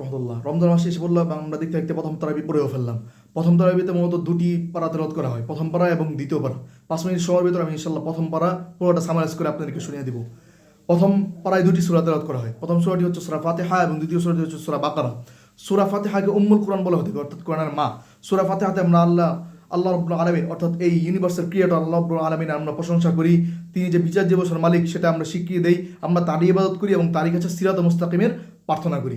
রহমতুল্লাহ। রমজান মাসে এসে বললাম আমরা দেখতে দেখতে প্রথম তারাবি পড়েও ফেললাম। প্রথম তারাবিতে মূলত দুটি পারা তেলাওয়াত করা হয়, প্রথম পারা এবং দ্বিতীয় পারা। 5 মিনিট সময়ের ভিতরে আমি ইনশাল্লাহ প্রথম পারা পুরোটা সামারাইজ করে আপনাদেরকে শুনিয়ে দিব। প্রথম পারায় দুটি সূরা তেলাওয়াত করা হয়। প্রথম সূরাটি হচ্ছে সূরা ফাতিহা এবং দ্বিতীয় সূরাটি হচ্ছে সূরা বাকারা। সূরা ফাতিহাকে উম্মুল কোরআন বলা হতে পারে, অর্থাৎ কোরআনের মা। সূরা ফাতিহাতে আমরা আল্লাহ রাব্বুল আলামিন অর্থাৎ এই ইউনিভার্সের ক্রিয়েটর আল্লাহ রাব্বুল আলামিন আমরা প্রশংসা করি। তিনি যে বিচার দিবসের মালিক সেটা আমরা স্বীকৃতি দেই, আমরা তারই ইবাদত করি এবং তারই কাছে সিরাত মুস্তাকিমের প্রার্থনা করি।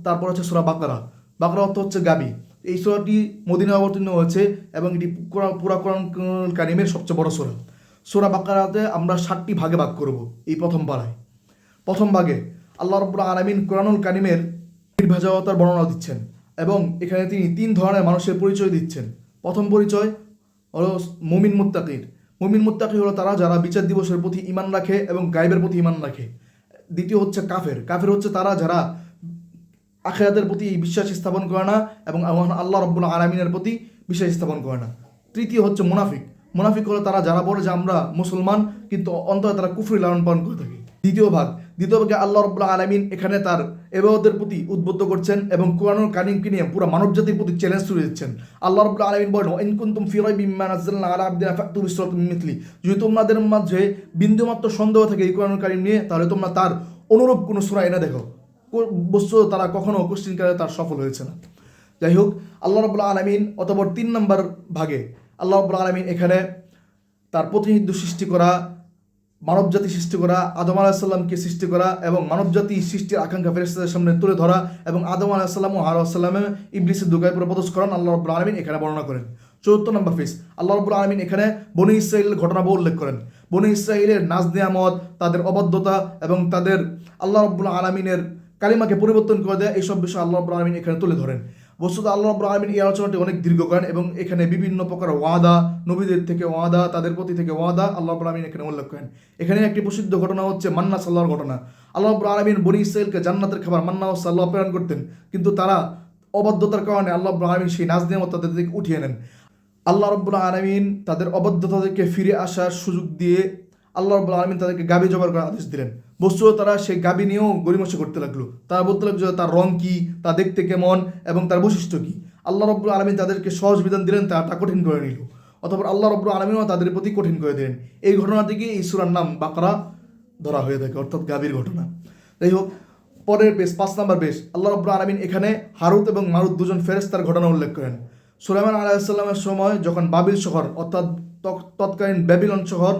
তারপর হচ্ছে সূরা বাকারা। বাকারা অর্থ হচ্ছে গাবি। এই সূরাটি মদিনায় অবতীর্ণ হয়েছে এবং এটি পুরা কোরআন কারিমের সবচেয়ে বড় সূরা। সূরা বাকারাতে আমরা 7টি ভাগে ভাগ করব। এই প্রথম পারায় প্রথম ভাগে আল্লাহ রাব্বুল আলামিন কোরআনুল কারিমের নির্ভেজালতার বর্ণনা দিচ্ছেন এবং এখানে তিনি 3 ধরনের মানুষের পরিচয় দিচ্ছেন। প্রথম পরিচয় হলো মুমিন মুত্তাকির। মুমিন মুত্তাকি হলো তারা যারা বিচার দিবসের প্রতি ঈমান রাখে এবং গায়বের প্রতি ঈমান রাখে। দ্বিতীয় হচ্ছে কাফের। কাফের হচ্ছে তারা যারা আখিরাতের প্রতি বিশ্বাস স্থাপন করে না এবং আল্লাহ রাব্বুল আলামিনের প্রতি বিশ্বাস স্থাপন করে না। তৃতীয় হচ্ছে মুনাফিক। মুনাফিক হলো তারা যারা বলে যে আমরা মুসলমান কিন্তু অন্তরে তারা কুফরি লালন পালন করে থাকে। দ্বিতীয় ভাগে আল্লাহ রাব্বুল আলামিন এখানে তার ইবাদতের প্রতি উদ্বুদ্ধ করছেন এবং কোরআনুল কারীমকে নিয়ে পুরো মানব জাতির প্রতি চ্যালেঞ্জ ছুড়ে দিচ্ছেন। আল্লাহ রাব্বুল আলামিন বলেন ইন কুনতুম ফি রাইবিম মিম্মা নাযালনা আলা আবদিনা ফাতু বিসূরাতিন মিন মিথলি। যদি তোমাদের মাঝে বিন্দুমাত্র সন্দেহ থাকে এই কোরআনুল কারীম নিয়ে, তাহলে তোমরা তার অনুরূপ কোনো সূরা এনে দেখো। বস্তু তারা কখনো কোশ্চিনকালে তার সফল হয়েছে না। যাই হোক, আল্লাহ রাব্বুল আলামিন অতঃপর 3 নম্বর ভাগে আল্লাহ রাব্বুল আলামিন এখানে তার প্রতিনিধিত্ব সৃষ্টি করা, মানবজাতি সৃষ্টি করা, আদম আলাইহিস সালামকে সৃষ্টি করা এবং মানবজাতি সৃষ্টির আকাঙ্ক্ষা ফেরেশতাদের সামনে তুলে ধরা এবং আদম আলাইহিস সালাম ও হাওয়া আলাইহিস সালামের ইবলিসের দুগায় পরে পদস্খলন আল্লাহ রাব্বুল আলামিন এখানে বর্ণনা করেন। 4 নম্বর ফেজ আল্লাহ রাব্বুল আলামিন এখানে বনী ইসরাঈলের ঘটনাবহ উল্লেখ করেন। বনী ইসরাঈলের নাজ নিয়ামত, তাদের অবাধ্যতা এবং তাদের আল্লাহ রাব্বুল আলামিনের কালিমাকে পরিবর্তন করে দেয়, এইসব বিষয় আল্লাহ রাব্বুল আলামিন এখানে তুলে ধরেন। বস্তুত আল্লাহ রাব্বুল আলামিন এই আলোচনাটি অনেক দীর্ঘ করেন এবং এখানে বিভিন্ন প্রকার ওয়াদা, নবীদের থেকে ওয়াদা, তাদের প্রতি থেকে ওয়াদা আল্লাহ রাব্বুল আলামিন এখানে উল্লেখ করেন। এখানে একটি প্রসিদ্ধ ঘটনা হচ্ছে মান্না সাল্লাহর ঘটনা। আল্লাহ রাব্বুল আলামিন বনী ইসরাঈলকে জান্নাতের খাবার মান্না ও সাল্লাহ প্রেরণ করতেন, কিন্তু তারা অবাধ্যতার কারণে আল্লাহ রাব্বুল আলামিন সেই নাজ নিয়ামত তাদের থেকে উঠিয়ে নেন। আল্লাহ রাব্বুল আলামিন তাদের অবাধ্যতা থেকে ফিরে আসার সুযোগ দিয়ে আল্লাহ রাব্বুল আলামিন তাদেরকে গাবি জবাই করার আদেশ দিলেন। বস্তুত তারা সেই গাবি নিয়েও গড়িমসি করতে লাগলো। তারা বলতে লাগলো যে তার রং কি, তা দেখতে কেমন এবং তার বৈশিষ্ট্য কি। আল্লাহ রাব্বুল আলামিন তাদেরকে সহজ বিধান দিলেন, তা কঠিন করে নিল। অতঃপর আল্লাহ রাব্বুল আলামিনও তাদের প্রতি কঠিন করে দিলেন। এই ঘটনা থেকে এই সূরার নাম বাকারা ধরা হয়ে থাকে, অর্থাৎ গাবির ঘটনা। যাই হোক, পরের পেজ 5 নম্বর পেজ আল্লাহ রাব্বুল আলামিন এখানে হারুত এবং মারুত দুজন ফেরেশতার ঘটনা উল্লেখ করেন। সুলাইমান আলাইহিস সালামের সময় যখন বাবিল শহর অর্থাৎ তৎকালীন ব্যাবিলন শহর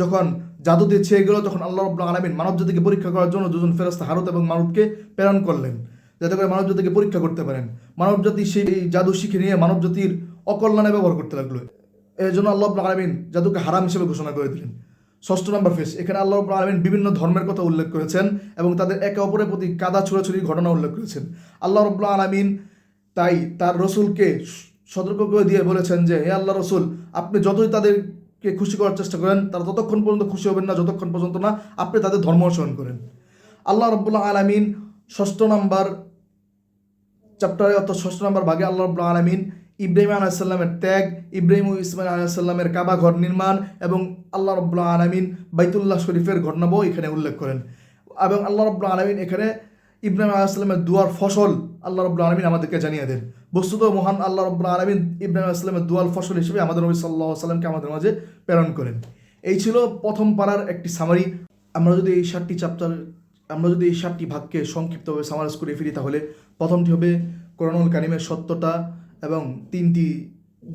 যখন জাদু দিয়ে ছেয়ে গেল, তখন আল্লাহ রাব্বুল আলামিন মানবজাতিকে পরীক্ষা করার জন্য দুজন ফেরেশতা হারুত এবং মারুতকে প্রেরণ করলেন, যাতে করে মানবজাতিকে পরীক্ষা করতে পারেন। মানবজাতি সেই জাদু শিখে নিয়ে মানবজাতির অকল্যাণে ব্যবহার করতে লাগলো। এর জন্য আল্লাহ রাব্বুল আলামিন জাদুকে হারাম হিসেবে ঘোষণা করে দিলেন। 6 নম্বর ফেজ এখানে আল্লাহ রাব্বুল আলামিন বিভিন্ন ধর্মের কথা উল্লেখ করেছেন এবং তাদের একে অপরের প্রতি কাদা ছোড়াছুড়ির ঘটনা উল্লেখ করেছেন। আল্লাহ রাব্বুল আলামিন তাই তার রসুলকে সতর্ক করে দিয়ে বলেছেন যে হে আল্লাহ রসুল, আপনি যতই তাদেরকে খুশি করার চেষ্টা করেন, তারা ততক্ষণ পর্যন্ত খুশি হবেন না যতক্ষণ পর্যন্ত না আপনি তাদের ধর্ম অনুসরণ করেন। আল্লাহ রাব্বুল আলামিন 6 নম্বর চ্যাপ্টারে অর্থাৎ 6 নম্বর ভাগে আল্লাহ রাব্বুল আলামিন ইব্রাহিম আলাইহিস সালামের ত্যাগ, ইব্রাহিম ও ইসমাইল আলাইহিস সালামের কাবা ঘর নির্মাণ এবং আল্লাহ রাব্বুল আলামিন বাইতুল্লাহ শরীফের ঘটনাবহ এখানে উল্লেখ করেন। এবং আল্লাহ রাব্বুল আলামিন এখানে ইব্রাহিম আলাইহিস সালামের দুয়ার ফসল আল্লাহ রাব্বুল আলামিন আমাদেরকে জানিয়ে দেন। বস্তুত মহান আল্লাহ রাব্বুল আলামিন ইব্রাহিম আলাইহিস সালামের দুয়ার ফসল হিসেবে আমাদের নবী সাল্লাল্লাহু আলাইহি ওয়াসাল্লামকে আমাদের মাঝে প্রেরণ করেন। এই ছিল প্রথম পারার একটি সামারি। আমরা যদি এই 7টি ভাগকে সংক্ষিপ্তভাবে সামারাইজ করে ফিরি, তাহলে প্রথমটি হবে কোরআনুল কারীমের সত্যতা এবং 3টি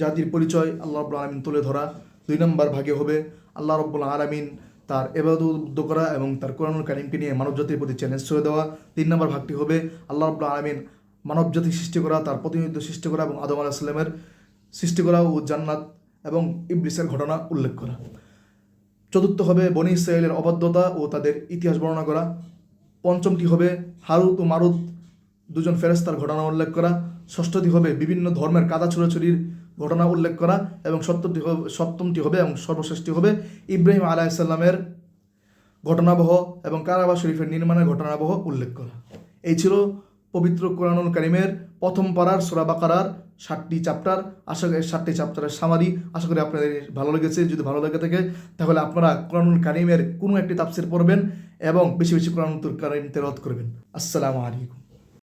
জাতির পরিচয় আল্লাহ রাব্বুল আলামিন তুলে ধরা। 2 নম্বর ভাগে হবে আল্লাহ রাব্বুল আলামিন তার ইবাদত করা এবং তার কোরআনুল কারীমকে নিয়ে মানবজাতির প্রতি চ্যালেঞ্জ ছুড়ে দেওয়া। 3 নম্বর ভাগটি হবে আল্লাহ রাব্বুল আলামিন মানবজাতি সৃষ্টি করা, তার প্রতিনিধিত্ব সৃষ্টি করা এবং আদম আলাইহিস সালামের সৃষ্টি করা ও জান্নাত এবং ইবলিসের ঘটনা উল্লেখ করা। 4র্থ হবে বনী ইসরাঈলের অবাধ্যতা ও তাদের ইতিহাস বর্ণনা করা। 5মটি হবে হারুত ও মারুত দুজন ফেরেশতার ঘটনা উল্লেখ করা। 6ঠটি হবে বিভিন্ন ধর্মের কাদা ছোড়াছুড়ির ঘটনা উল্লেখ করা এবং 7মটি হবে এবং সর্বশেষটি হবে ইব্রাহিম আলাইহিস সালামের ঘটনাবহ এবং কাবা শরীফের নির্মাণের ঘটনাবহ উল্লেখ করা। এই ছিল পবিত্র কোরআনুল কারীমের প্রথম পারার সূরা বাকারার 7টি চ্যাপ্টার। আশা করি 7টি চ্যাপ্টারের সামারি। আশা করি আপনাদের ভালো লেগেছে। যদি ভালো লেগে থাকে তাহলে আপনারা কোরআনুল কারীমের কোনো একটি তাফসীর পড়বেন এবং বেশি বেশি কোরআনুল কারীম তেলাওয়াত করবেন। আসসালামু আলাইকুম।